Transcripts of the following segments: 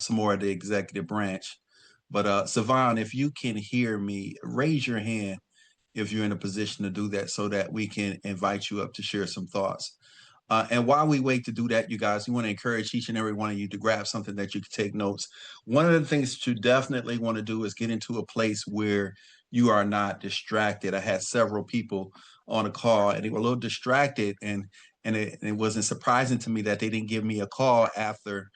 some more of the executive branch. But Savon, if you can hear me, raise your hand if you're in a position to do that so that we can invite you up to share some thoughts. And while we wait to do that, you guys, we want to encourage each and every one of you to grab something that you can take notes. One of the things that you definitely want to do is get into a place where you are not distracted. I had several people on a call and they were a little distracted, and it wasn't surprising to me that they didn't give me a call after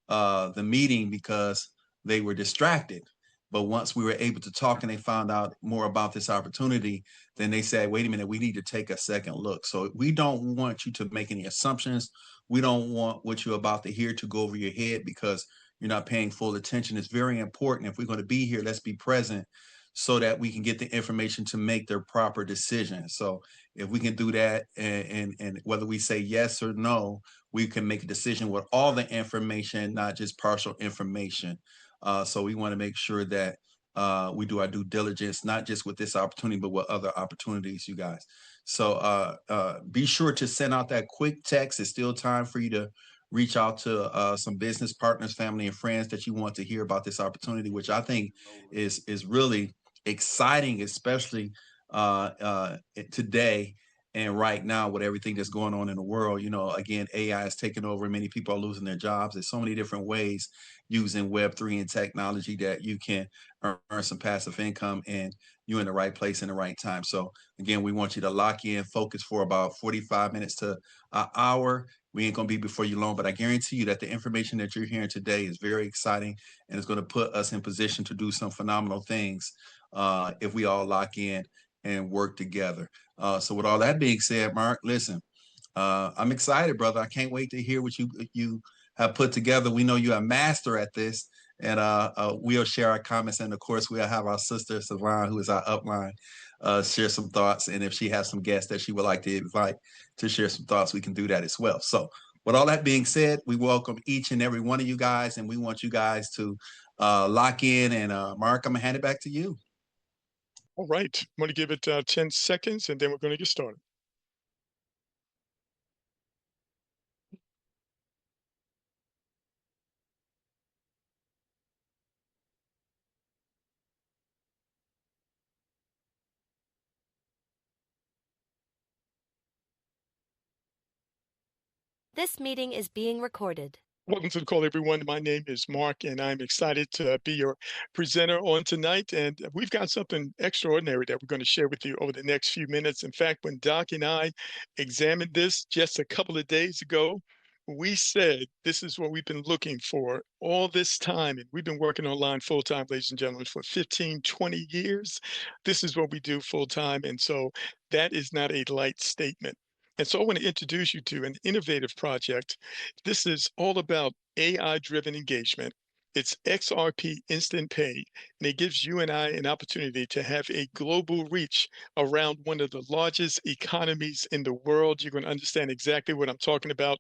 the meeting because they were distracted. But once we were able to talk and they found out more about this opportunity, then they said, wait a minute, we need to take a second look. So we don't want you to make any assumptions. We don't want what you're about to hear to go over your head because you're not paying full attention. It's very important. If we're going to be here, let's be present so that we can get the information to make their proper decision. So if we can do that, and whether we say yes or no, we can make a decision with all the information, not just partial information. So we want to make sure that we do our due diligence, not just with this opportunity, but with other opportunities, you guys. So be sure to send out that quick text. It's still time for you to reach out to some business partners, family, and friends that you want to hear about this opportunity, which I think is really exciting, especially today and right now with everything that's going on in the world. You know, again, AI is taking over. Many people are losing their jobs. There's so many different ways using Web3 and technology that you can earn some passive income, and you're in the right place in the right time. So again, we want you to lock in, focus for about 45 minutes to an hour. We ain't gonna be before you long, but I guarantee you that the information that you're hearing today is very exciting and it's gonna put us in position to do some phenomenal things if we all lock in and work together. So with all that being said, Mark, listen, I'm excited, brother. I can't wait to hear what you have put together. We know you're a master at this, and we'll share our comments. And of course, we'll have our sister Savon, who is our upline, share some thoughts. And if she has some guests that she would like to invite to share some thoughts, we can do that as well. So, with all that being said, we welcome each and every one of you guys, and we want you guys to lock in. And Mark, I'm gonna hand it back to you. All right, I'm going to give it 10 seconds and then we're going to get started. This meeting is being recorded. Welcome to the call, everyone. My name is Mark, and I'm excited to be your presenter on tonight. And we've got something extraordinary that we're going to share with you over the next few minutes. In fact, when Doc and I examined this just a couple of days ago, we said this is what we've been looking for all this time. And we've been working online full time, ladies and gentlemen, for 15, 20 years. This is what we do full time. And so that is not a light statement. And so I want to introduce you to an innovative project. This is all about AI-driven engagement. It's XRP Instant Pay, and it gives you and I an opportunity to have a global reach around one of the largest economies in the world. You're going to understand exactly what I'm talking about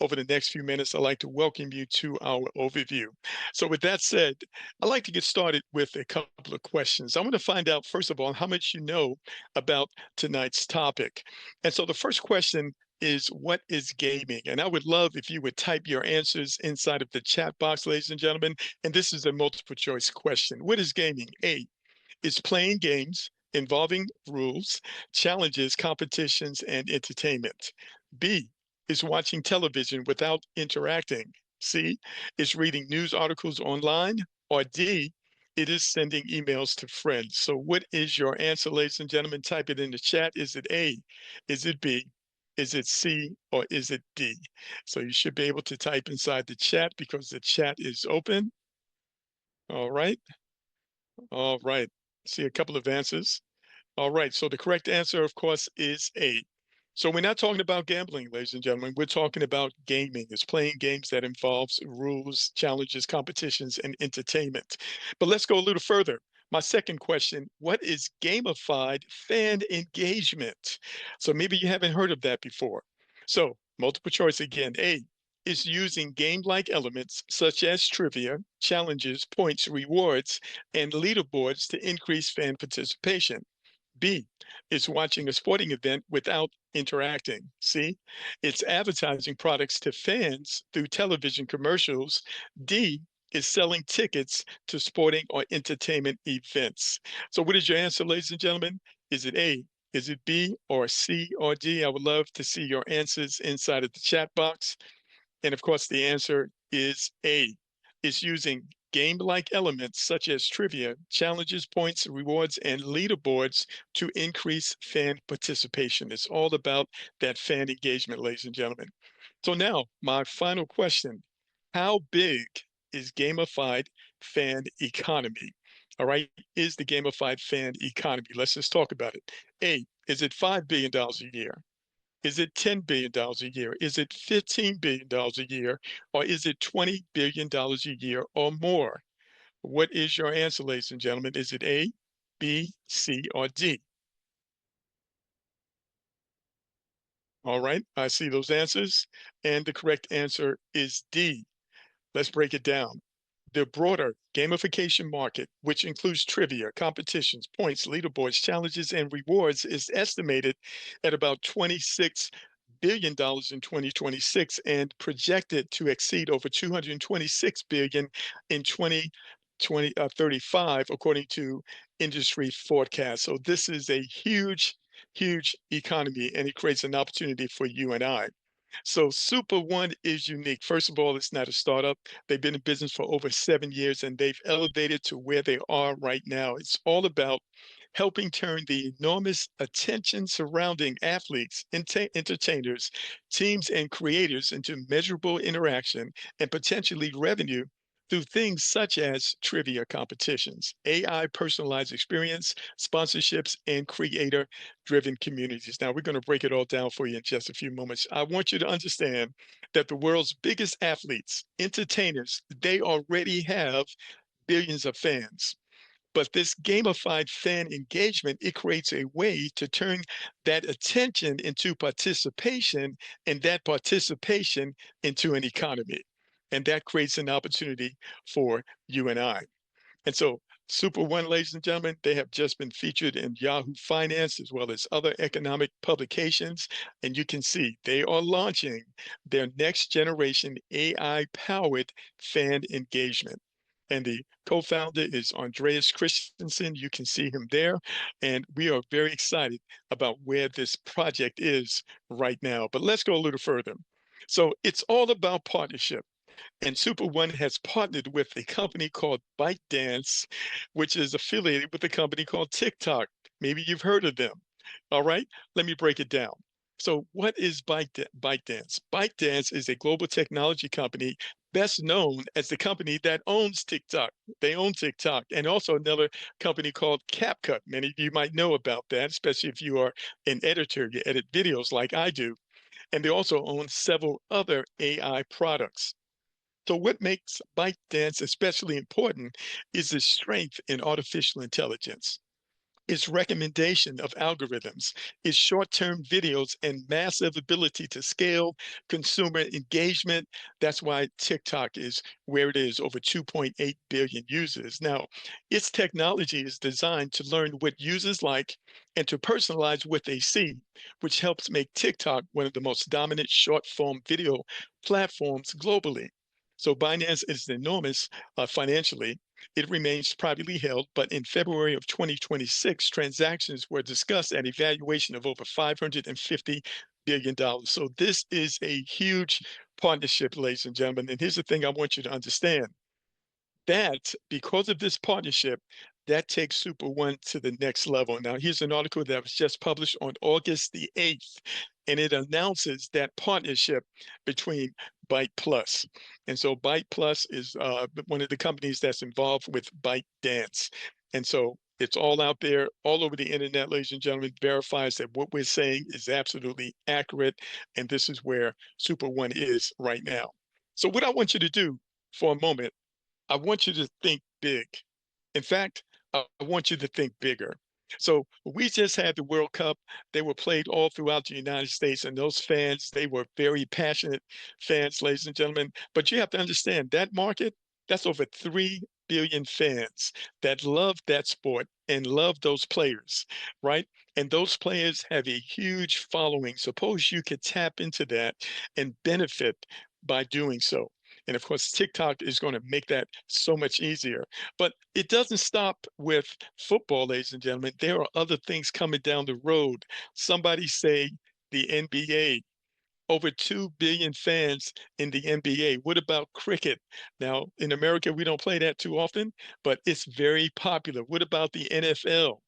over the next few minutes. I'd like to welcome you to our overview. So with that said, I'd like to get started with a couple of questions. I want to find out, first of all, how much you know about tonight's topic. And so the first question is, what is gaming? And I would love if you would type your answers inside of the chat box, ladies and gentlemen. And this is a multiple choice question. What is gaming? A, is playing games involving rules, challenges, competitions, and entertainment. B, is watching television without interacting. C, is reading news articles online. Or D, it is sending emails to friends. So what is your answer, ladies and gentlemen? Type it in the chat. Is it A? Is it B? Is it C, or is it D? So you should be able to type inside the chat because the chat is open. All right. All right. See a couple of answers. All right. So the correct answer, of course, is A. So we're not talking about gambling, ladies and gentlemen. We're talking about gaming. It's playing games that involves rules, challenges, competitions, and entertainment. But let's go a little further. My second question, what is gamified fan engagement? So maybe you haven't heard of that before. So multiple choice again. A, is using game-like elements such as trivia, challenges, points, rewards, and leaderboards to increase fan participation. B, is watching a sporting event without interacting. C, it's advertising products to fans through television commercials. D, is selling tickets to sporting or entertainment events. So, what is your answer, ladies and gentlemen? Is it A? Is it B or C or D? I would love to see your answers inside of the chat box. And of course, the answer is A. It's using game-like elements such as trivia, challenges, points, rewards, and leaderboards to increase fan participation. It's all about that fan engagement, ladies and gentlemen. So now, my final question. How big is gamified fan economy? All right, is the gamified fan economy? Let's just talk about it. A, is it $5 billion a year? Is it $10 billion a year? Is it $15 billion a year? Or is it $20 billion a year or more? What is your answer, ladies and gentlemen? Is it A, B, C, or D? All right, I see those answers. And the correct answer is D. Let's break it down. The broader gamification market, which includes trivia, competitions, points, leaderboards, challenges, and rewards, is estimated at about $26 billion in 2026 and projected to exceed over $226 billion in 2035, according to industry forecasts. So this is a huge, huge economy, and it creates an opportunity for you and I. So Super One is unique. First of all, it's not a startup. They've been in business for over 7 years and they've elevated to where they are right now. It's all about helping turn the enormous attention surrounding athletes, entertainers, teams, and creators into measurable interaction and potentially revenue through things such as trivia competitions, AI personalized experience, sponsorships, and creator driven communities. Now, we're going to break it all down for you in just a few moments. I want you to understand that the world's biggest athletes, entertainers, they already have billions of fans. But this gamified fan engagement, it creates a way to turn that attention into participation and that participation into an economy. And that creates an opportunity for you and I. And so, Super One, ladies and gentlemen, they have just been featured in Yahoo Finance as well as other economic publications. And you can see they are launching their next generation AI powered fan engagement. And the co founder is Andreas Christensen. You can see him there. And we are very excited about where this project is right now. But let's go a little further. So, it's all about partnership. And Super One has partnered with a company called ByteDance, which is affiliated with a company called TikTok. Maybe you've heard of them. All right, let me break it down. So, what is ByteDance? ByteDance is a global technology company best known as the company that owns TikTok. They own TikTok and also another company called CapCut. Many of you might know about that, especially if you are an editor, you edit videos like I do. And they also own several other AI products. So, what makes ByteDance especially important is the strength in artificial intelligence. Its recommendation of algorithms, its short term videos, and massive ability to scale consumer engagement. That's why TikTok is where it is, over 2.8 billion users. Now, its technology is designed to learn what users like and to personalize what they see, which helps make TikTok one of the most dominant short form video platforms globally. So Binance is enormous financially. It remains privately held, but in February of 2026, transactions were discussed at a valuation of over $550 billion. So this is a huge partnership, ladies and gentlemen. And here's the thing I want you to understand that because of this partnership, that takes Super One to the next level. Now, here's an article that was just published on August the 8th, and it announces that partnership between Byte Plus. And so Byte Plus is one of the companies that's involved with ByteDance. And so it's all out there, all over the internet, ladies and gentlemen, verifies that what we're saying is absolutely accurate. And this is where Super One is right now. So what I want you to do for a moment, I want you to think big. In fact, I want you to think bigger. So we just had the World Cup. They were played all throughout the United States, and those fans, they were very passionate fans, ladies and gentlemen. But you have to understand that market, that's over 3 billion fans that love that sport and love those players, right? And those players have a huge following. Suppose you could tap into that and benefit by doing so. And of course, TikTok is going to make that so much easier. But it doesn't stop with football, ladies and gentlemen. There are other things coming down the road. Somebody say the NBA. Over 2 billion fans in the NBA. What about cricket? Now, in America, we don't play that too often, but it's very popular. What about the NFL?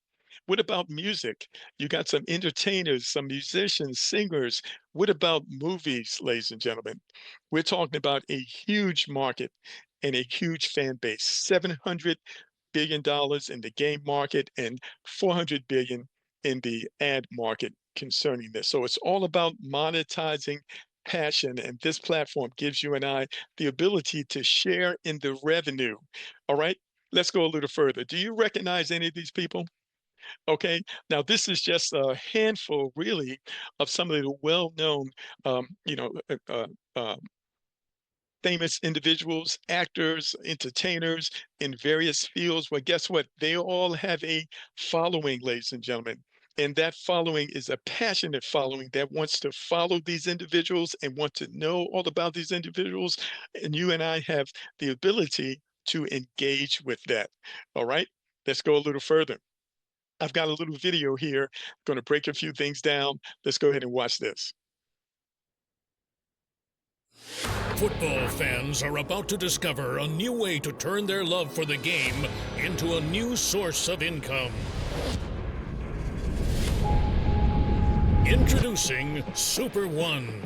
What about music? You got some entertainers, some musicians, singers. What about movies, ladies and gentlemen? We're talking about a huge market and a huge fan base. $700 billion in the game market and 400 billion in the ad market concerning this. So it's all about monetizing passion, and this platform gives you and I the ability to share in the revenue. All right, let's go a little further. Do you recognize any of these people? Okay, now this is just a handful, really, of some of the well-known, um, you know, uh, uh, uh, famous individuals, actors, entertainers in various fields. Well, guess what? They all have a following, ladies and gentlemen. And that following is a passionate following that wants to follow these individuals and want to know all about these individuals. And you and I have the ability to engage with that. All right, let's go a little further. I've got a little video here, going to break a few things down. Let's go ahead and watch this. Football fans are about to discover a new way to turn their love for the game into a new source of income. Introducing superone,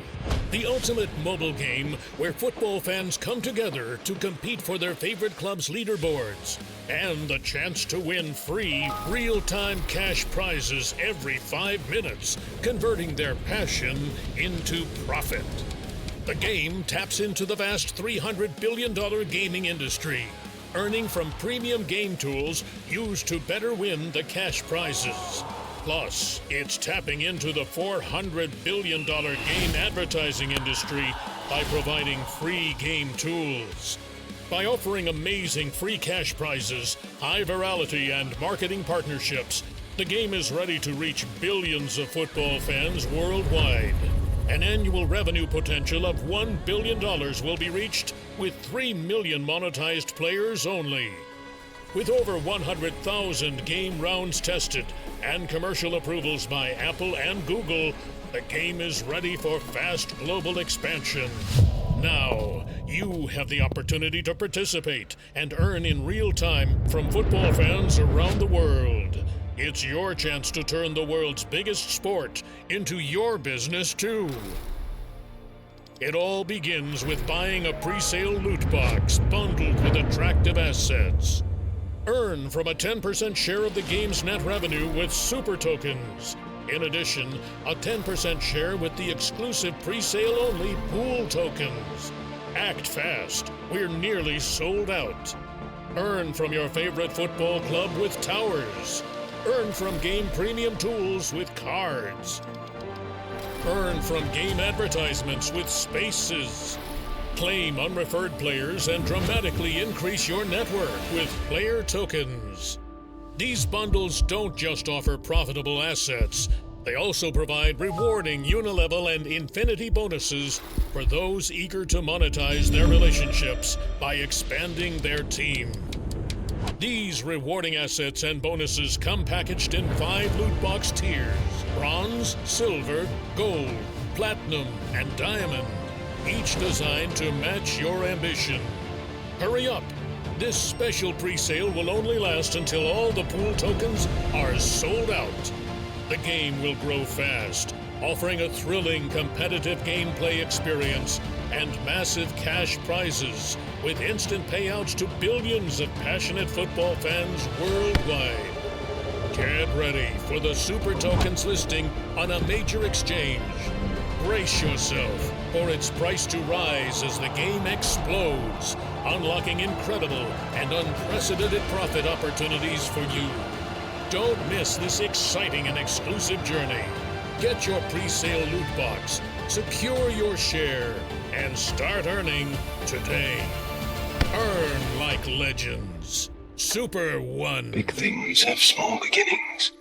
the ultimate mobile game where football fans come together to compete for their favorite club's leaderboards and the chance to win free, real-time cash prizes every 5 minutes, converting their passion into profit. The game taps into the vast $300 billion gaming industry, earning from premium game tools used to better win the cash prizes. Plus, it's tapping into the $400 billion game advertising industry by providing free game tools. By offering amazing free cash prizes, high virality, and marketing partnerships, the game is ready to reach billions of football fans worldwide. An annual revenue potential of $1 billion will be reached with 3 million monetized players only. With over 100,000 game rounds tested and commercial approvals by Apple and Google, the game is ready for fast global expansion. Now, you have the opportunity to participate and earn in real time from football fans around the world. It's your chance to turn the world's biggest sport into your business too. It all begins with buying a pre-sale loot box bundled with attractive assets. Earn from a 10% share of the game's net revenue with super tokens. In addition, a 10% share with the exclusive pre-sale only pool tokens. Act fast, we're nearly sold out. Earn from your favorite football club with towers. Earn from game premium tools with cards. Earn from game advertisements with spaces. Claim unreferred players and dramatically increase your network with player tokens. These bundles don't just offer profitable assets, they also provide rewarding unilevel and infinity bonuses for those eager to monetize their relationships by expanding their team. These rewarding assets and bonuses come packaged in 5 loot box tiers: bronze, silver, gold, platinum, and diamond, each designed to match your ambition. Hurry up! This special pre-sale will only last until all the pool tokens are sold out. The game will grow fast, offering a thrilling competitive gameplay experience and massive cash prizes with instant payouts to billions of passionate football fans worldwide. Get ready for the Super Tokens listing on a major exchange. Brace yourself for its price to rise as the game explodes, unlocking incredible and unprecedented profit opportunities for you. Don't miss this exciting and exclusive journey. Get your pre-sale loot box, secure your share, and start earning today. Earn like legends. superone. Big things have small beginnings.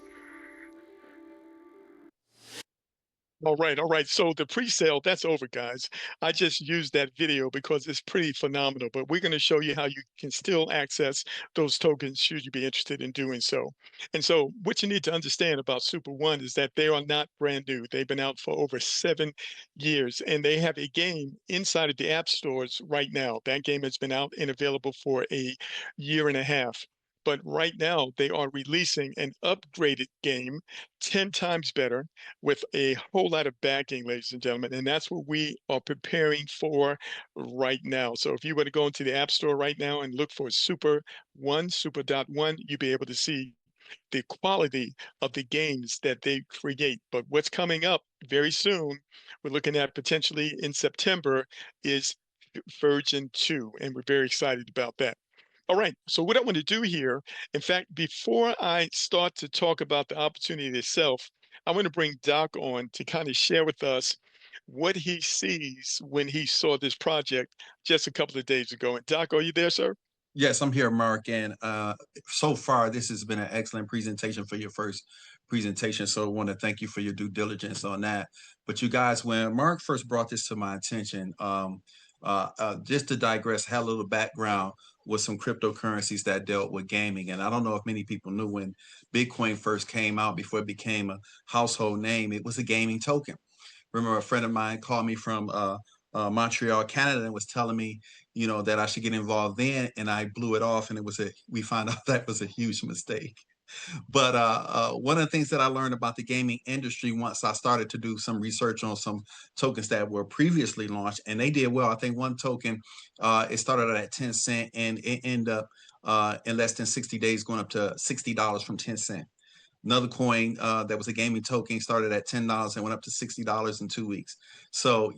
All right, all right. So the pre-sale, that's over, guys. I just used that video because it's pretty phenomenal, but we're going to show you how you can still access those tokens should you be interested in doing so. And so what you need to understand about Super One is that they are not brand new. They've been out for over 7 years, and they have a game inside of the app stores right now. That game has been out and available for a year and a half. But right now, they are releasing an upgraded game 10 times better with a whole lot of backing, ladies and gentlemen. And that's what we are preparing for right now. So if you were to go into the App Store right now and look for Super.1, you'll be able to see the quality of the games that they create. But what's coming up very soon, we're looking at potentially in September, is version 2. And we're very excited about that. All right. So what I want to do here, in fact, before I start to talk about the opportunity itself, I want to bring Doc on to kind of share with us what he sees when he saw this project just a couple of days ago. And Doc, are you there, sir? Yes, I'm here, Mark, and so far this has been an excellent presentation for your first presentation. So I want to thank you for your due diligence on that. But you guys, when Mark first brought this to my attention, just to digress, had a little background with some cryptocurrencies that dealt with gaming, and I don't know if many people knew when Bitcoin first came out before it became a household name, it was a gaming token. Remember, a friend of mine called me from Montreal, Canada, and was telling me, that I should get involved then, and I blew it off, and we found out that was a huge mistake. But one of the things that I learned about the gaming industry once I started to do some research on some tokens that were previously launched, and they did well. I think one token, it started at 10 cent and it ended up in less than 60 days going up to $60 from 10 cent. Another coin that was a gaming token started at $10 and went up to $60 in 2 weeks. So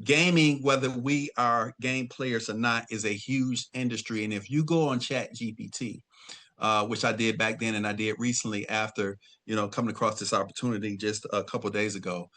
gaming, whether we are game players or not, is a huge industry. And if you go on Chat GPT, which I did back then and I did recently after, coming across this opportunity just a couple of days ago,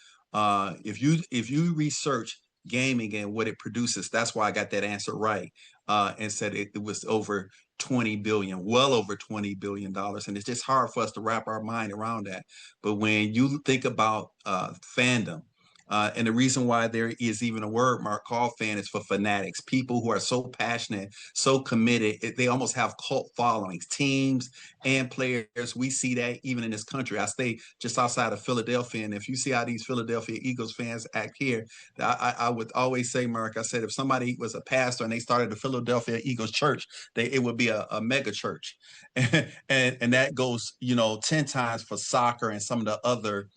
if you research gaming and what it produces, that's why I got that answer right, and said it was over 20 billion, well over 20 billion dollars. And it's just hard for us to wrap our mind around that. But when you think about fandom, and the reason why there is even a word, Mark, called fan is for fanatics, people who are so passionate, so committed, they almost have cult followings, teams and players. We see that even in this country. I stay just outside of Philadelphia, and if you see how these Philadelphia Eagles fans act here, I would always say, Mark, I said, if somebody was a pastor and they started the Philadelphia Eagles church, it would be a mega church. And that goes, 10 times for soccer and some of the other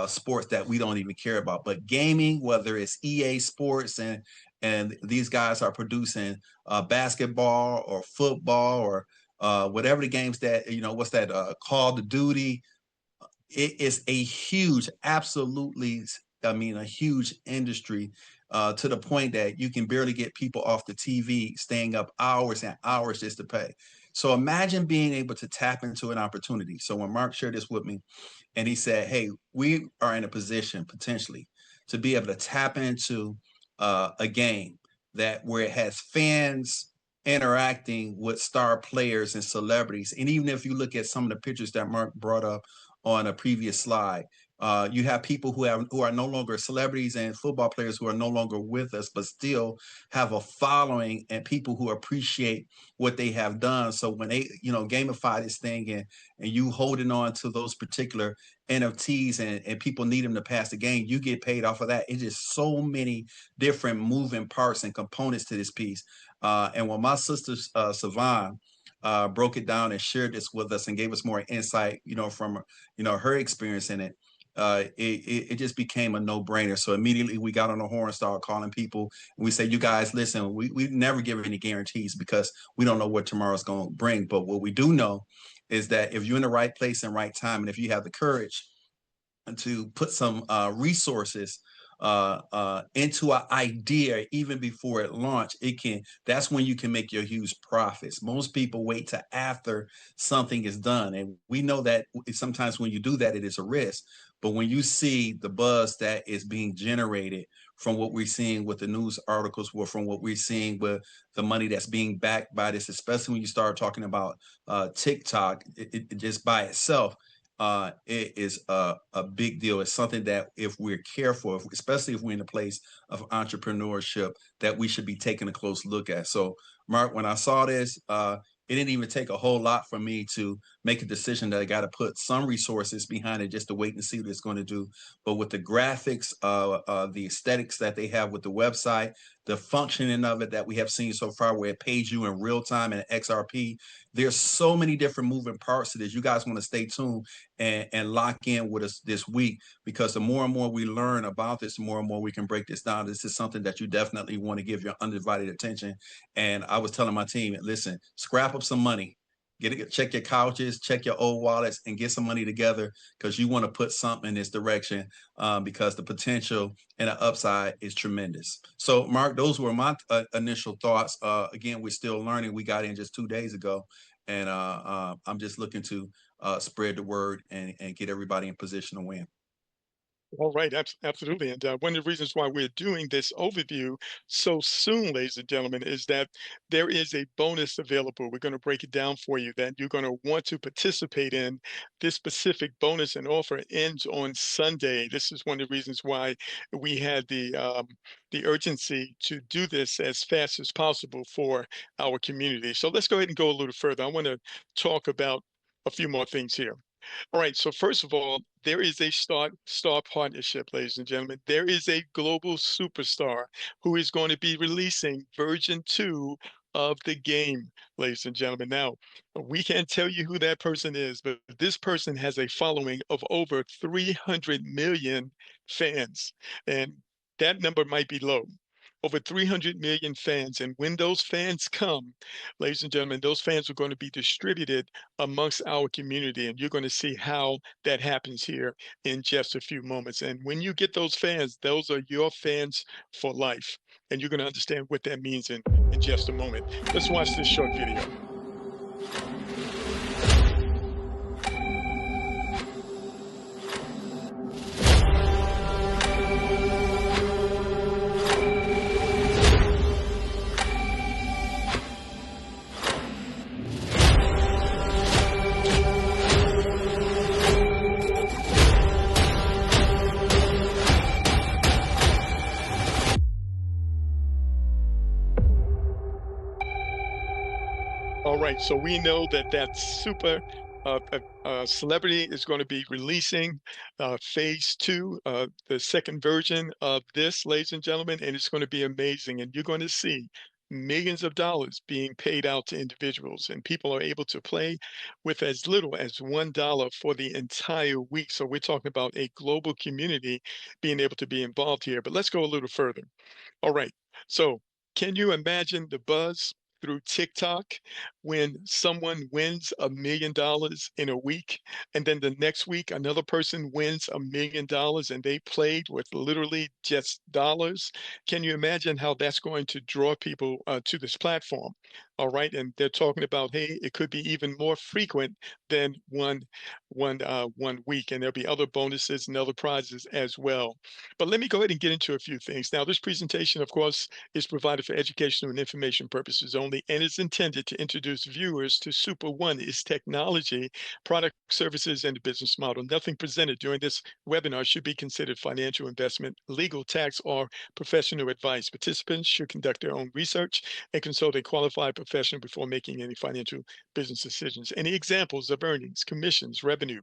sports that we don't even care about. But gaming, whether it's EA Sports and these guys are producing basketball or football or whatever the games that, what's that, Call of Duty, it is a huge, absolutely, I mean, a huge industry, to the point that you can barely get people off the TV staying up hours and hours just to pay. So imagine being able to tap into an opportunity. So when Mark shared this with me, and he said, "Hey, we are in a position potentially to be able to tap into a game that where it has fans interacting with star players and celebrities. And even if you look at some of the pictures that Mark brought up on a previous slide, you have people who are no longer celebrities and football players who are no longer with us, but still have a following and people who appreciate what they have done. So when they, gamify this thing and you holding on to those particular NFTs and people need them to pass the game, you get paid off of that. It's just so many different moving parts and components to this piece. And when my sister Savan broke it down and shared this with us and gave us more insight, from her experience in it, it just became a no-brainer. So immediately we got on the horn, started calling people, and we said, "You guys, listen, we never give any guarantees because we don't know what tomorrow's going to bring. But what we do know is that if you're in the right place and right time, and if you have the courage to put some resources into an idea even before it launched, that's when you can make your huge profits. Most people wait till after something is done, and we know that sometimes when you do that, it is a risk. But when you see the buzz that is being generated from what we're seeing with the news articles, or from what we're seeing with the money that's being backed by this, especially when you start talking about TikTok, it just by itself, it is a big deal. It's something that if we're careful, especially if we're in a place of entrepreneurship, that we should be taking a close look at. So, Mark, when I saw this, it didn't even take a whole lot for me to make a decision that I got to put some resources behind it just to wait and see what it's going to do. But with the graphics, the aesthetics that they have with the website, the functioning of it that we have seen so far, where it pays you in real time and XRP, there's so many different moving parts to this. You guys want to stay tuned and lock in with us this week, because the more and more we learn about this, the more and more we can break this down. This is something that you definitely want to give your undivided attention. And I was telling my team, listen, scrap up some money. Check your couches, check your old wallets, and get some money together, because you want to put something in this direction, because the potential and the upside is tremendous. So, Mark, those were my initial thoughts. Again, we're still learning. We got in just 2 days ago, and I'm just looking to spread the word and get everybody in position to win. All right, absolutely. And one of the reasons why we're doing this overview so soon, ladies and gentlemen, is that there is a bonus available. We're going to break it down for you that you're going to want to participate in. This specific bonus and offer ends on Sunday. This is one of the reasons why we had the urgency to do this as fast as possible for our community. So let's go ahead and go a little further. I want to talk about a few more things here. All right. So first of all, there is a star partnership, ladies and gentlemen. There is a global superstar who is going to be releasing version 2 of the game, ladies and gentlemen. Now, we can't tell you who that person is, but this person has a following of over 300 million fans, and that number might be low. Over 300 million fans. And when those fans come, ladies and gentlemen, those fans are going to be distributed amongst our community. And you're going to see how that happens here in just a few moments. And when you get those fans, those are your fans for life. And you're going to understand what that means in just a moment. Let's watch this short video. All right, so we know that that super celebrity is going to be releasing phase 2, the second version of this, ladies and gentlemen, and it's going to be amazing. And you're going to see millions of dollars being paid out to individuals, and people are able to play with as little as $1 for the entire week. So we're talking about a global community being able to be involved here. But let's go a little further. All right. So, can you imagine the buzz through TikTok when someone wins $1 million in a week, and then the next week another person wins $1 million and they played with literally just dollars? Can you imagine how that's going to draw people to this platform? All right, and they're talking about, hey, it could be even more frequent than one week, and there'll be other bonuses and other prizes as well. But let me go ahead and get into a few things. Now, this presentation, of course, is provided for educational and information purposes only, and is intended to introduce viewers to Super One, its technology, product, services, and the business model. Nothing presented during this webinar should be considered financial investment, legal, tax, or professional advice. Participants should conduct their own research and consult a qualified professional before making any financial business decisions. Any examples of earnings, commissions, revenue,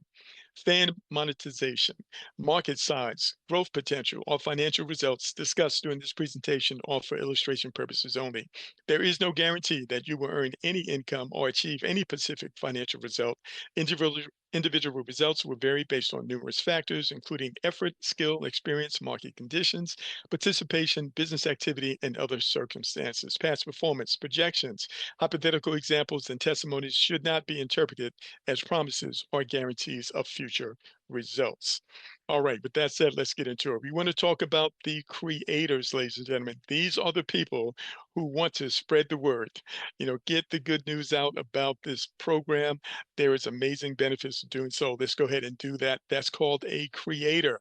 fan monetization, market size, growth potential, or financial results discussed during this presentation are for illustration purposes only. There is no guarantee that you will earn any income or achieve any specific financial result. Individual results will vary based on numerous factors, including effort, skill, experience, market conditions, participation, business activity, and other circumstances. Past performance, projections, hypothetical examples, and testimonies should not be interpreted as promises or guarantees of future results. All right, with that said, let's get into it. We want to talk about the creators, ladies and gentlemen. These are the people who want to spread the word, get the good news out about this program. There is amazing benefits to doing so. Let's go ahead and do that. That's called a creator.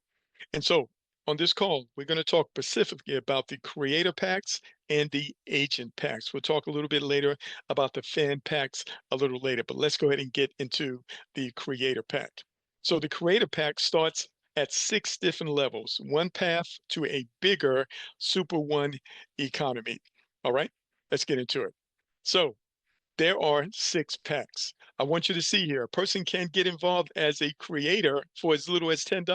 And so on this call, we're going to talk specifically about the creator packs and the agent packs. We'll talk a little bit later about the fan packs a little later, but let's go ahead and get into the creator pack. So the creator pack starts at 6 different levels, one path to a bigger Super One economy. All right, let's get into it. So there are 6 packs. I want you to see here, a person can get involved as a creator for as little as $10.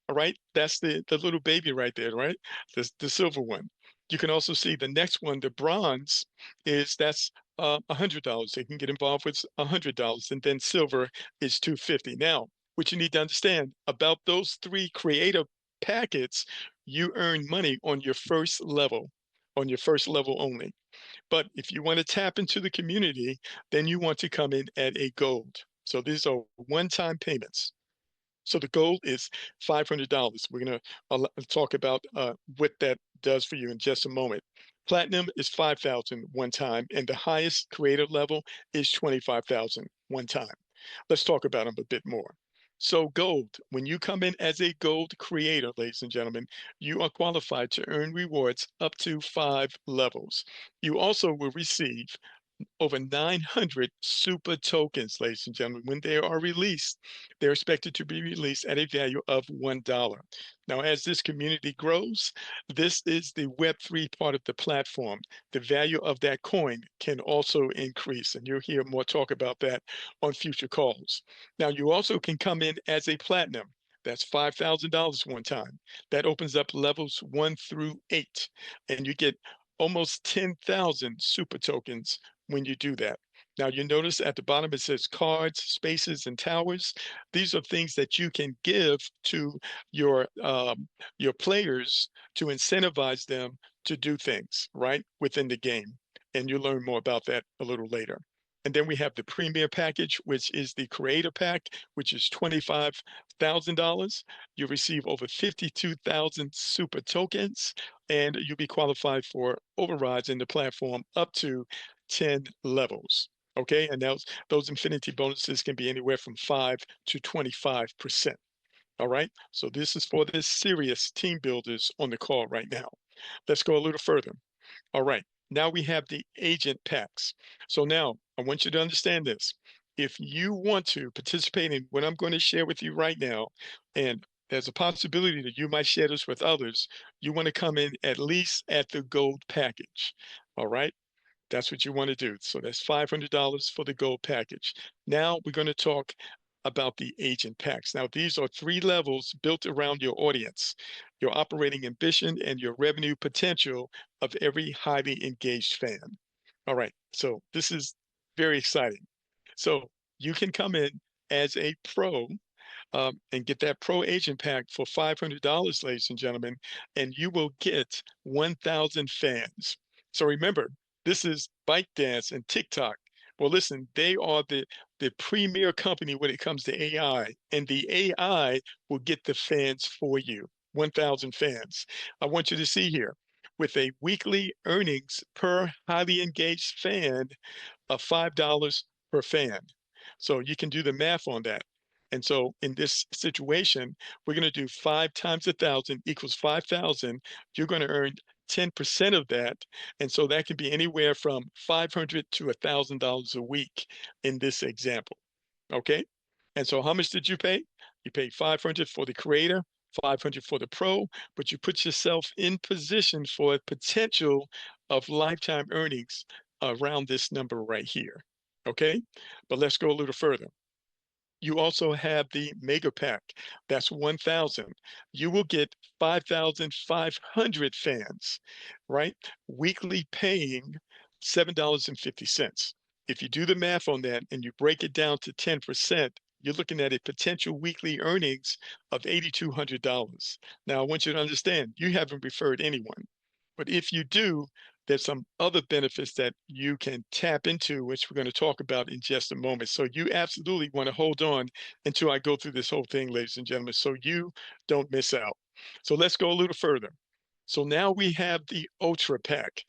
All right, that's the little baby right there, right? The silver one. You can also see the next one, the bronze, is that's $100. They can get involved with $100, and then silver is 250. Now, what you need to understand about those 3 creative packets, you earn money on your first level only. But if you want to tap into the community, then you want to come in at a gold. So these are one-time payments. So the goal is $500. We're going to talk about what that does for you in just a moment. Platinum is 5,000 one time, and the highest creative level is 25,000 one time. Let's talk about them a bit more. So gold, when you come in as a gold creator, ladies and gentlemen, you are qualified to earn rewards up to 5 levels. You also will receive over 900 super tokens, ladies and gentlemen. When they are released, they're expected to be released at a value of $1. Now, as this community grows, this is the Web3 part of the platform. The value of that coin can also increase, and you'll hear more talk about that on future calls. Now, you also can come in as a platinum. That's $5,000 one time. That opens up levels 1 through 8, and you get almost 10,000 super tokens when you do that. Now you notice at the bottom it says cards, spaces, and towers. These are things that you can give to your players to incentivize them to do things right within the game. And you'll learn more about that a little later. And then we have the Premier package, which is the Creator pack, which is $25,000. You receive over 52,000 super tokens, and you'll be qualified for overrides in the platform up to 10 levels. Okay, and those infinity bonuses can be anywhere from 5 to 25%. All right, so this is for the serious team builders on the call right now. Let's go a little further. All right, now we have the agent packs. So now I want you to understand this. If you want to participate in what I'm going to share with you right now, and there's a possibility that you might share this with others, you want to come in at least at the gold package. All right. That's what you want to do. So that's $500 for the gold package. Now we're going to talk about the agent packs. Now, these are 3 levels built around your audience, your operating ambition, and your revenue potential of every highly engaged fan. All right, so this is very exciting. So you can come in as a pro and get that pro agent pack for $500, ladies and gentlemen, and you will get 1,000 fans. So remember, this is ByteDance and TikTok. Well, listen, they are the premier company when it comes to AI, and the AI will get the fans for you. 1,000 fans. I want you to see here, with a weekly earnings per highly engaged fan of $5 per fan. So you can do the math on that. And so in this situation, we're going to do 5 times 1,000 equals 5,000. You're going to earn 10% of that. And so that can be anywhere from $500 to $1,000 a week in this example. Okay. And so how much did you pay? You paid 500 for the creator, 500 for the pro, but you put yourself in position for a potential of lifetime earnings around this number right here. Okay. But let's go a little further. You also have the mega pack. That's 1,000. You will get 5,500 fans, right? Weekly paying $7.50. If you do the math on that and you break it down to 10%, you're looking at a potential weekly earnings of $8,200. Now, I want you to understand, you haven't referred anyone, but if you do, there's some other benefits that you can tap into, which we're going to talk about in just a moment. So you absolutely want to hold on until I go through this whole thing, ladies and gentlemen, so you don't miss out. So let's go a little further. So now we have the Ultra Pack.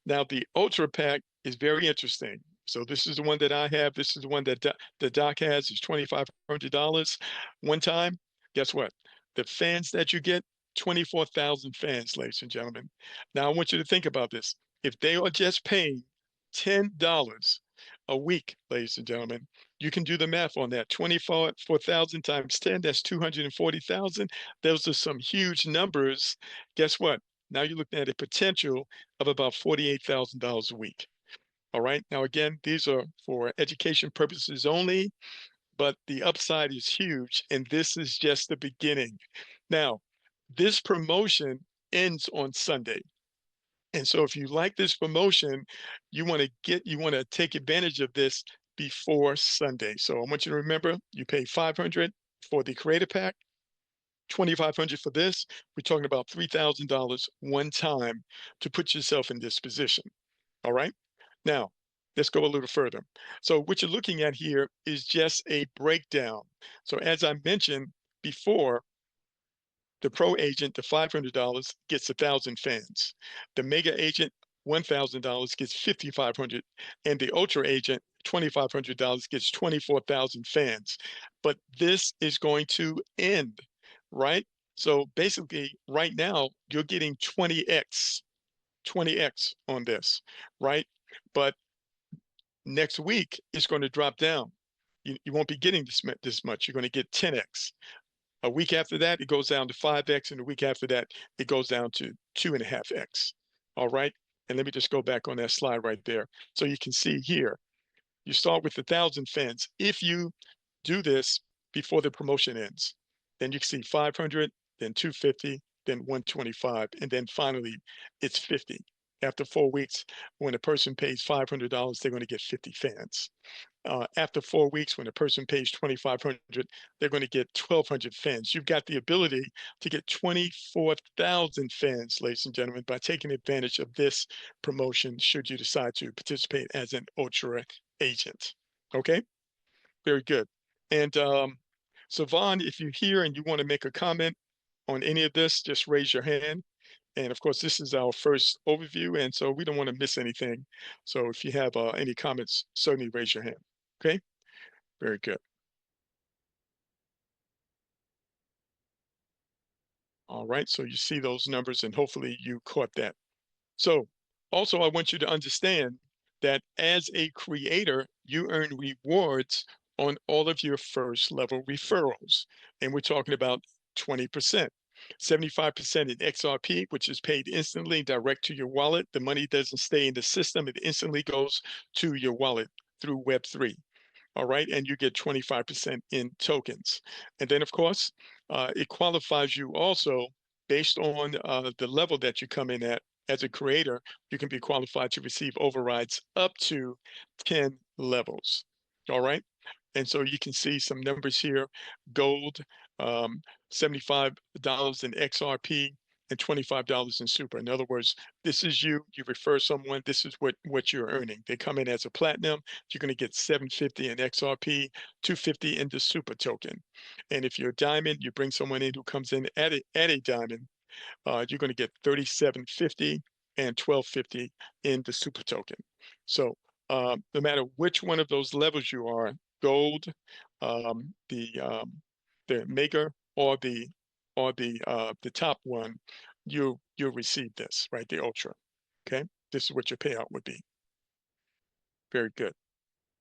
Now the Ultra Pack is very interesting. So this is the one that I have. This is the one that the doc has. It's $2,500 one time. Guess what? The fans that you get, 24,000 fans, ladies and gentlemen. Now I want you to think about this. If they are just paying $10, a week, ladies and gentlemen. You can do the math on that. 24,000 times 10, that's 240,000. Those are some huge numbers. Guess what? Now you're looking at a potential of about $48,000 a week. All right. Now, again, these are for education purposes only, but the upside is huge. And this is just the beginning. Now, this promotion ends on Sunday. And so if you like this promotion, you want to take advantage of this before Sunday. So I want you to remember you pay 500 for the creator pack, 2,500 for this. We're talking about $3,000 one time to put yourself in this position. All right. Now, let's go a little further. So what you're looking at here is just a breakdown. So as I mentioned before, the pro agent, the $500 gets 1,000 fans. The mega agent, $1,000 gets 5,500, and the ultra agent, $2,500 gets 24,000 fans. But this is going to end, right? So basically, right now, you're getting 20x on this, right? But next week, it's going to drop down. You won't be getting this much. You're going to get 10x. A week after that, it goes down to 5x, and a week after that, it goes down to 2.5x. All right. And let me just go back on that slide right there. So you can see here, you start with 1,000 fans. If you do this before the promotion ends, then you can see 500, then 250, then 125, and then finally it's 50. After 4 weeks, when a person pays $500, they're going to get 50 fans. After 4 weeks, when a person pays 2,500, they're going to get 1,200 fans. You've got the ability to get 24,000 fans, ladies and gentlemen, by taking advantage of this promotion should you decide to participate as an ultra agent. Okay, very good. And so Vaughn, if you're here and you want to make a comment on any of this, just raise your hand. And of course, this is our first overview, and so we don't want to miss anything. So if you have any comments, certainly raise your hand. Okay, very good. All right, so you see those numbers, and hopefully you caught that. So also, I want you to understand that as a creator, you earn rewards on all of your first level referrals. And we're talking about 20%. 75% in XRP, which is paid instantly direct to your wallet. The money doesn't stay in the system, it instantly goes to your wallet through Web3. All right, and you get 25% in tokens. And then, of course, it qualifies you also based on the level that you come in at. As a creator, you can be qualified to receive overrides up to 10 levels. All right. And so you can see some numbers here. Gold, $75 in XRP, and $25 in super. In other words, this is you refer someone, this is what you're earning. They come in as a platinum, you're going to get 750 in XRP, 250 in the super token. And if you're a diamond, you bring someone in who comes in at a diamond, you're going to get 3750 and 1250 in the super token. So no matter which one of those levels you are, gold, the mega, or the top one, you'll receive this, right? The ultra. Okay, this is what your payout would be. Very good.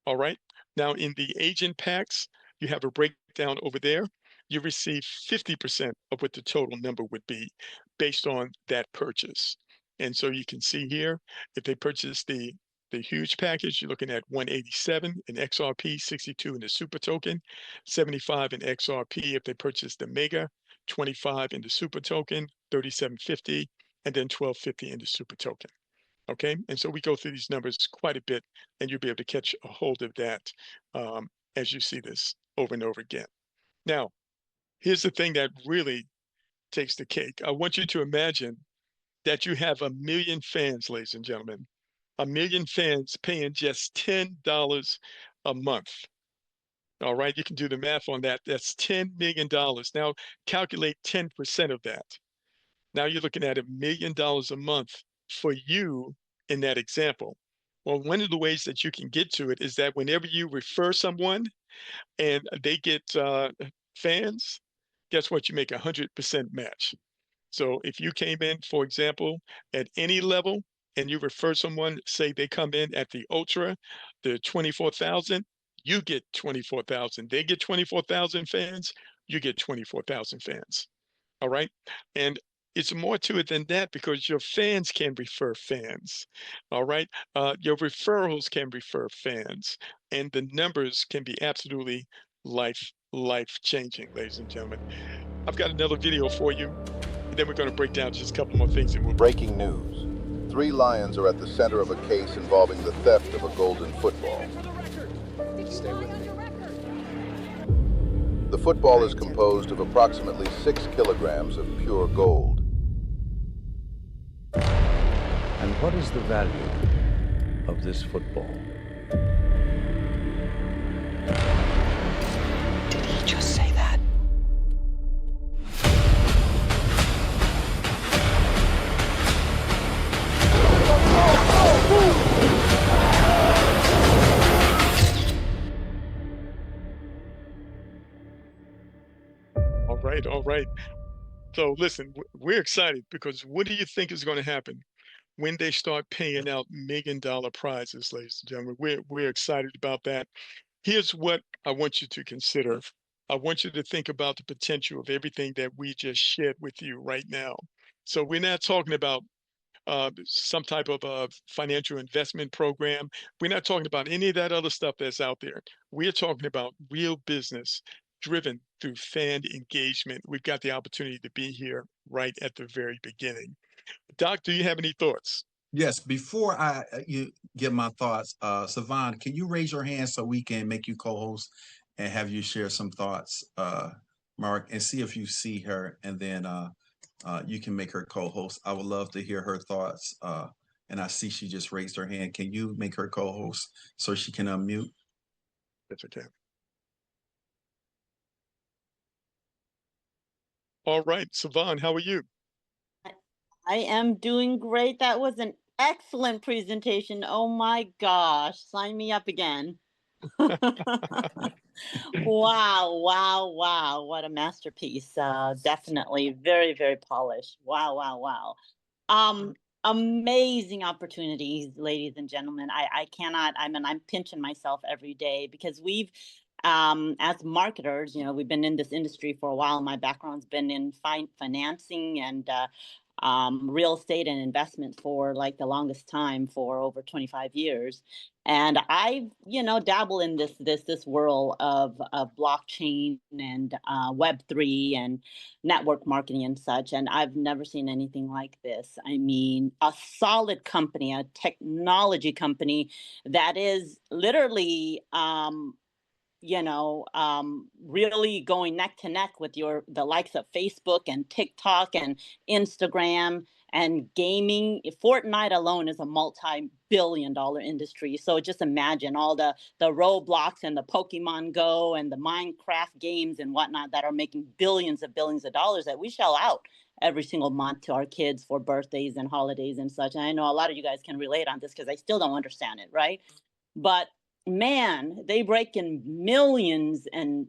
All right. Now in the agent packs, you have a breakdown over there. You receive 50% of what the total number would be based on that purchase. And so you can see here, if they purchase the huge package, you're looking at 187 in XRP, 62 in the super token, 75 in XRP if they purchase the mega, 25 in the super token, 3750, and then 1250 in the super token. Okay, and so we go through these numbers quite a bit, and you'll be able to catch a hold of that as you see this over and over again. Now, here's the thing that really takes the cake. I want you to imagine that you have 1 million fans, ladies and gentlemen, 1 million fans paying just $10 a month. All right, you can do the math on that. That's $10 million. Now, calculate 10% of that. Now you're looking at $1 million a month for you in that example. Well, one of the ways that you can get to it is that whenever you refer someone and they get fans, guess what? You make 100% match. So if you came in, for example, at any level, and you refer someone, say they come in at the ultra, the 24,000, you get 24,000. They get 24,000 fans, you get 24,000 fans. All right. And it's more to it than that because your fans can refer fans. All right. Your referrals can refer fans, and the numbers can be absolutely life changing, ladies and gentlemen. I've got another video for you, and then we're going to break down just a couple more things, and we'll Breaking news. 3 lions are at the center of a case involving the theft of a golden football. Stay with me. The football is composed of approximately 6 kilograms of pure gold. And what is the value of this football? Did he just say that? All right, all right. So listen, we're excited because what do you think is going to happen when they start paying out $1 million prizes, ladies and gentlemen? We're excited about that. Here's what I want you to consider. I want you to think about the potential of everything that we just shared with you right now. So we're not talking about some type of financial investment program. We're not talking about any of that other stuff that's out there. We're talking about real business driven through fan engagement. We've got the opportunity to be here right at the very beginning. Doc, do you have any thoughts? Yes, before you get my thoughts, Savon, can you raise your hand so we can make you co-host and have you share some thoughts, Mark, and see if you see her, and then you can make her co-host. I would love to hear her thoughts. And I see she just raised her hand. Can you make her co-host so she can unmute? Yes, I can. All right, Savon, how are you? I am doing great. That was an excellent presentation. Oh my gosh, sign me up again. Wow, wow, wow. What a masterpiece. Definitely very, very polished. Wow, wow, wow. Amazing opportunities, ladies and gentlemen. I cannot, I'm pinching myself every day because we've as marketers, we've been in this industry for a while. My background's been in financing and real estate and investment for like the longest time, for over 25 years. And I've, dabble in this world of blockchain and Web3 and network marketing and such. And I've never seen anything like this. I mean, a solid company, a technology company that is literally really going neck to neck with the likes of Facebook and TikTok and Instagram and gaming. Fortnite alone is a multi-billion-dollar industry. So just imagine all the Roblox and the Pokemon Go and the Minecraft games and whatnot that are making billions of dollars that we shell out every single month to our kids for birthdays and holidays and such. And I know a lot of you guys can relate on this because I still don't understand it, right? But man, they break in millions and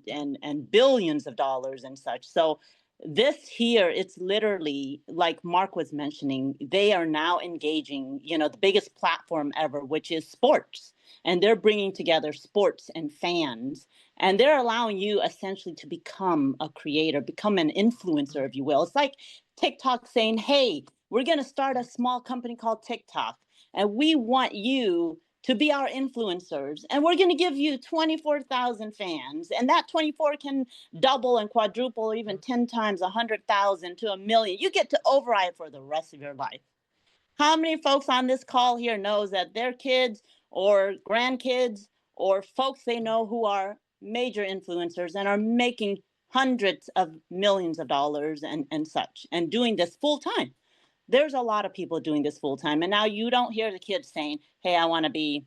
billions of dollars and such. So this here, it's literally like Mark was mentioning, they are now engaging, the biggest platform ever, which is sports. And they're bringing together sports and fans, and they're allowing you essentially to become a creator, become an influencer, if you will. It's like TikTok saying, hey, we're going to start a small company called TikTok, and we want you to be our influencers, and we're going to give you 24,000 fans, and that 24 can double and quadruple, even 10 times, 100,000 to 1,000,000. You get to override for the rest of your life. How many folks on this call here knows that their kids or grandkids or folks they know who are major influencers and are making hundreds of millions of dollars and such, and doing this full time? There's a lot of people doing this full time. And now you don't hear the kids saying, hey, I want to be,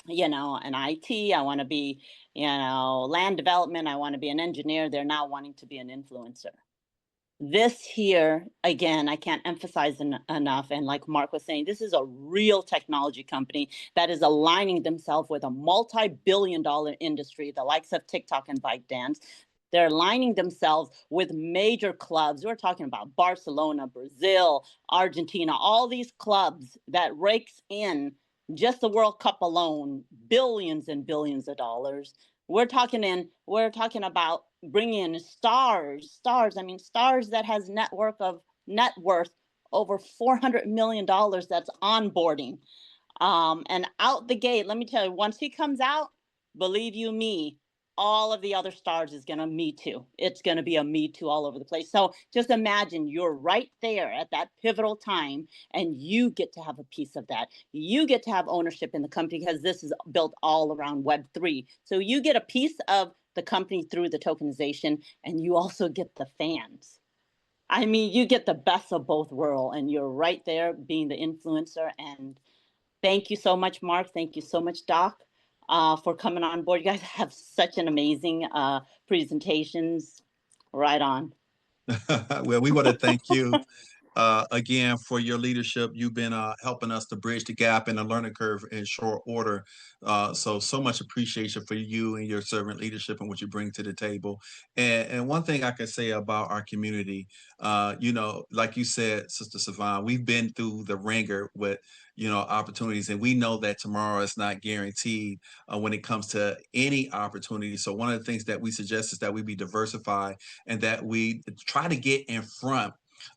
an IT, I want to be, land development, I want to be an engineer. They're now wanting to be an influencer. This here, again, I can't emphasize enough. And like Mark was saying, this is a real technology company that is aligning themselves with a multi-billion-dollar industry, the likes of TikTok and ByteDance. They're aligning themselves with major clubs. We're talking about Barcelona, Brazil, Argentina, all these clubs that rakes in just the World Cup alone, billions and billions of dollars. We're talking about bringing in stars. I mean, stars that has net worth over $400 million that's onboarding. And out the gate, let me tell you, once he comes out, believe you me, all of the other stars is going to me too. It's going to be a me too all over the place. So just imagine you're right there at that pivotal time and you get to have a piece of that. You get to have ownership in the company because this is built all around Web3. So you get a piece of the company through the tokenization and you also get the fans. I mean, you get the best of both worlds and you're right there being the influencer. And thank you so much, Mark. Thank you so much, Doc, for coming on board. You guys have such an amazing presentations. Right on. Well, we want to thank you again for your leadership. You've been helping us to bridge the gap in the learning curve in short order. So much appreciation for you and your servant leadership and what you bring to the table. And one thing I can say about our community, like you said, Sister Savon, we've been through the ringer with opportunities, and we know that tomorrow is not guaranteed when it comes to any opportunity. So one of the things that we suggest is that we be diversified and that we try to get in front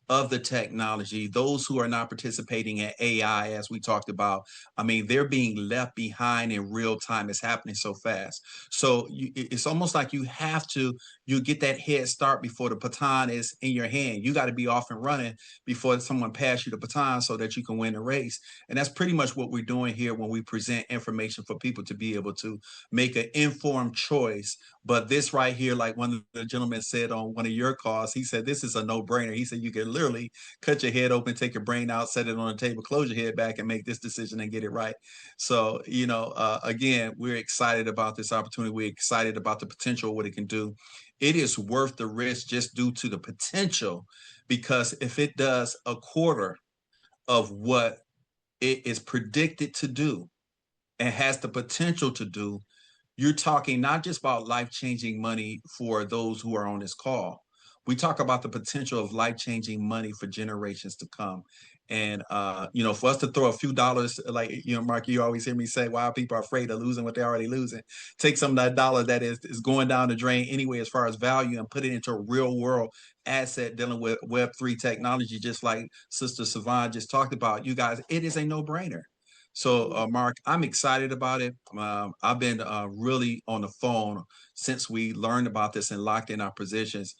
of the technology. Those who are not participating in AI, as we talked about, I mean, they're being left behind in real time. It's happening so fast. So it's almost like you get that head start before the baton is in your hand. You got to be off and running before someone pass you the baton so that you can win the race. And that's pretty much what we're doing here when we present information for people to be able to make an informed choice. But this right here, like one of the gentlemen said on one of your calls, he said, this is a no-brainer. He said, you can literally cut your head open, take your brain out, set it on the table, close your head back and make this decision and get it right. So, again, we're excited about this opportunity. We're excited about the potential of what it can do. It is worth the risk just due to the potential, because if it does a quarter of what it is predicted to do and has the potential to do, you're talking not just about life-changing money for those who are on this call. We talk about the potential of life-changing money for generations to come. And, for us to throw a few dollars, like, Mark, you always hear me say, why people are afraid of losing what they're already losing. Take some of that dollar that is going down the drain anyway, as far as value, and put it into a real world asset dealing with Web3 technology, just like Sister Savon just talked about. You guys, it is a no-brainer. So, Mark, I'm excited about it. I've been really on the phone since we learned about this and locked in our positions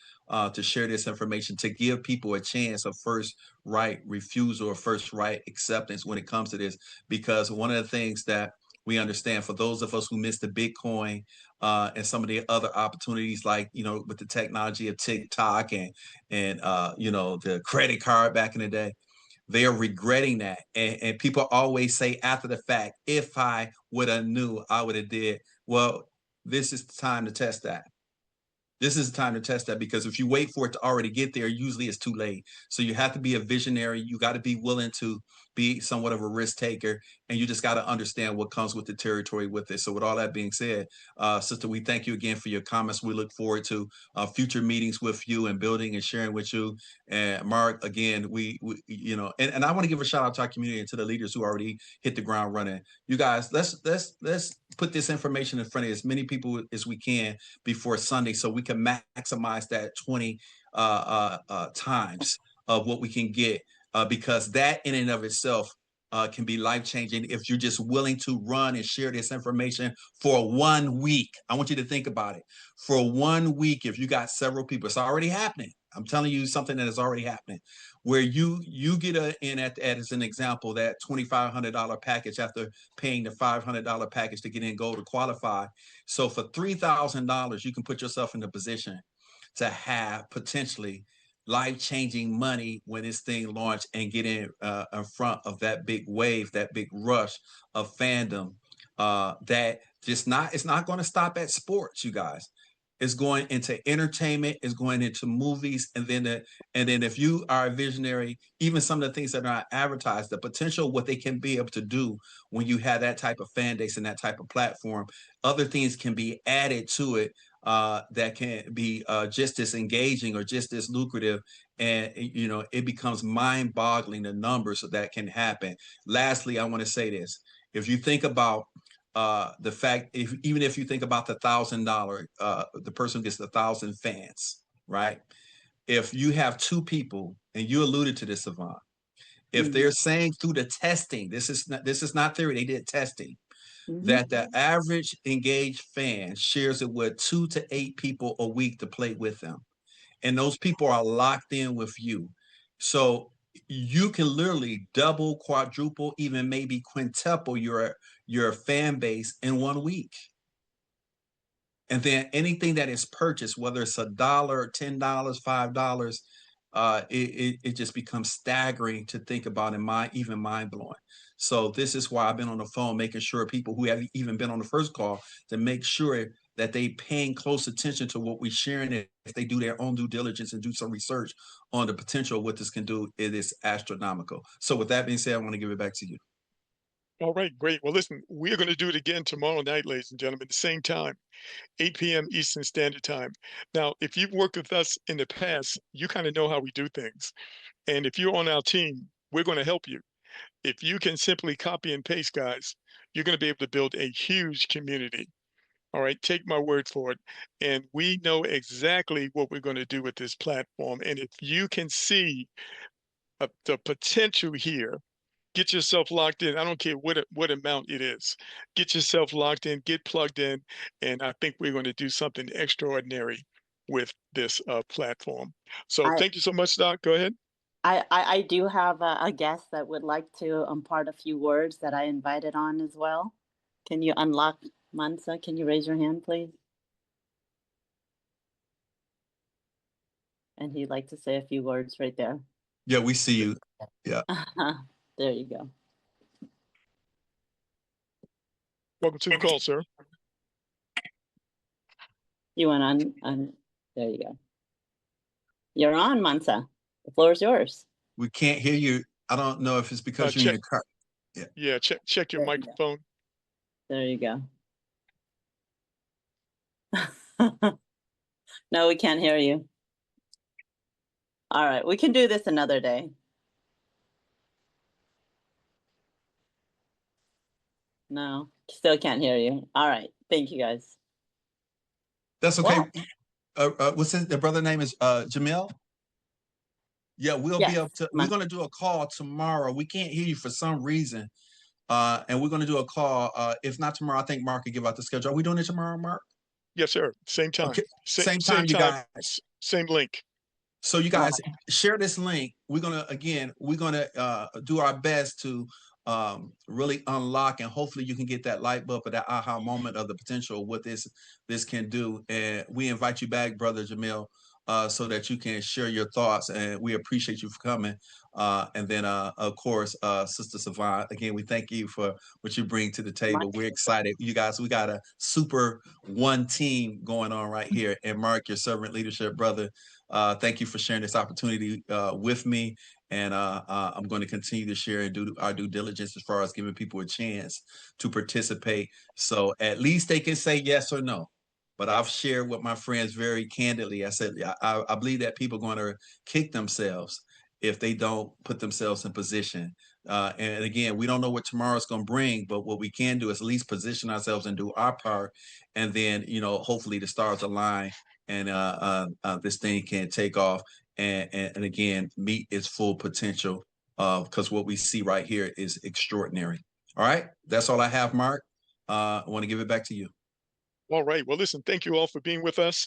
to share this information, to give people a chance of first right refusal or first right acceptance when it comes to this. Because one of the things that we understand, for those of us who missed the Bitcoin and some of the other opportunities, like, with the technology of TikTok and the credit card back in the day, they are regretting that. And people always say after the fact, if I would have knew, I would have did. Well, this is the time to test that. This is the time to test that, because if you wait for it to already get there, usually it's too late. So you have to be a visionary. You got to be willing to be somewhat of a risk taker, and you just got to understand what comes with the territory with it. So with all that being said, Sister, we thank you again for your comments. We look forward to future meetings with you and building and sharing with you. And Mark, again, we and I want to give a shout out to our community and to the leaders who already hit the ground running. You guys, let's put this information in front of as many people as we can before Sunday, so we can maximize that 20 times of what we can get, because that in and of itself can be life-changing if you're just willing to run and share this information for 1 week. I want you to think about it. For 1 week, if you got several people, it's already happening. I'm telling you something that is already happening, where you get in at as an example, that $2,500 package after paying the $500 package to get in gold to qualify. So for $3,000, you can put yourself in the position to have potentially life-changing money when this thing launched, and get in front of that big wave, that big rush of fandom. That it's not going to stop at sports, you guys. It's going into entertainment, it's going into movies, and then if you are a visionary, even some of the things that are not advertised, the potential what they can be able to do when you have that type of fan base and that type of platform, other things can be added to it that can be just as engaging or just as lucrative. And, it becomes mind boggling the numbers that can happen. Lastly, I want to say this. If you think about the fact, even if you think about the $1,000, the person gets 1,000 fans, right? If you have two people, and you alluded to this, Savon, if they're saying through the testing, this is not theory, they did testing, that the average engaged fan shares it with 2 to 8 people a week to play with them, and those people are locked in with you. So you can literally double, quadruple, even maybe quintuple your fan base in 1 week. And then anything that is purchased, whether it's $1, $10, $5, it just becomes staggering to think about, and even mind blowing. So this is why I've been on the phone making sure people who have even been on the first call to make sure that they paying close attention to what we're sharing. If they do their own due diligence and do some research on the potential of what this can do, it is astronomical. So with that being said, I want to give it back to you. All right, great. Well, listen, we're going to do it again tomorrow night, ladies and gentlemen, the same time, 8 p.m. Eastern Standard Time. Now, if you've worked with us in the past, you kind of know how we do things. And if you're on our team, we're going to help you. If you can simply copy and paste, guys, you're going to be able to build a huge community. All right, take my word for it. And we know exactly what we're going to do with this platform. And if you can see the potential here, get yourself locked in. I don't care what amount it is. Get yourself locked in, get plugged in, and I think we're going to do something extraordinary with this platform. So I, thank you so much, Doc. Go ahead. I do have a guest that would like to impart a few words that I invited on as well. Can you unlock Mansa? Can you raise your hand, please? And he'd like to say a few words right there. Yeah, we see you. Yeah. There you go. Welcome to the call, sir. You went on. There you go. You're on, Mansa. The floor is yours. We can't hear you. I don't know if it's because you're in your car. Yeah, check your microphone. There you go. No, we can't hear you. All right, we can do this another day. No, still can't hear you. All right, thank you guys. That's okay. What? What's the brother name is Jamil? Yeah, we'll be up to, we're gonna do a call tomorrow. We can't hear you for some reason. And we're gonna do a call. If not tomorrow, I think Mark can give out the schedule. Are we doing it tomorrow, Mark? Yes, sir. Same time. Okay. Same Same time, you time, guys. same link. So you guys share this link. We're gonna do our best to really unlock, and hopefully you can get that light bulb or that aha moment of the potential of what this can do. And we invite you back, Brother Jamil, so that you can share your thoughts. And we appreciate you for coming. And then of course, Sister Savant, again, we thank you for what you bring to the table. We're excited. You guys, we got a super one team going on right here. And Mark, your servant leadership brother, thank you for sharing this opportunity with me. And I'm going to continue to share and do our due diligence as far as giving people a chance to participate. So at least they can say yes or no. But I've shared with my friends very candidly. I said, I believe that people are going to kick themselves if they don't put themselves in position. And again, we don't know what tomorrow's going to bring, but what we can do is at least position ourselves and do our part. And then, hopefully the stars align and this thing can take off and again, meet its full potential, because what we see right here is extraordinary. All right. That's all I have, Mark. I want to give it back to you. All right. Well, listen, thank you all for being with us.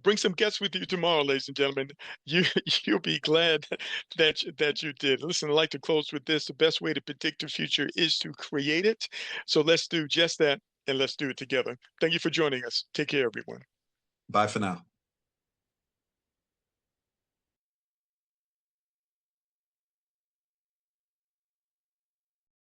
Bring some guests with you tomorrow, ladies and gentlemen. You'll be glad that you did. Listen, I'd like to close with this. The best way to predict the future is to create it. So let's do just that, and let's do it together. Thank you for joining us. Take care, everyone. Bye for now.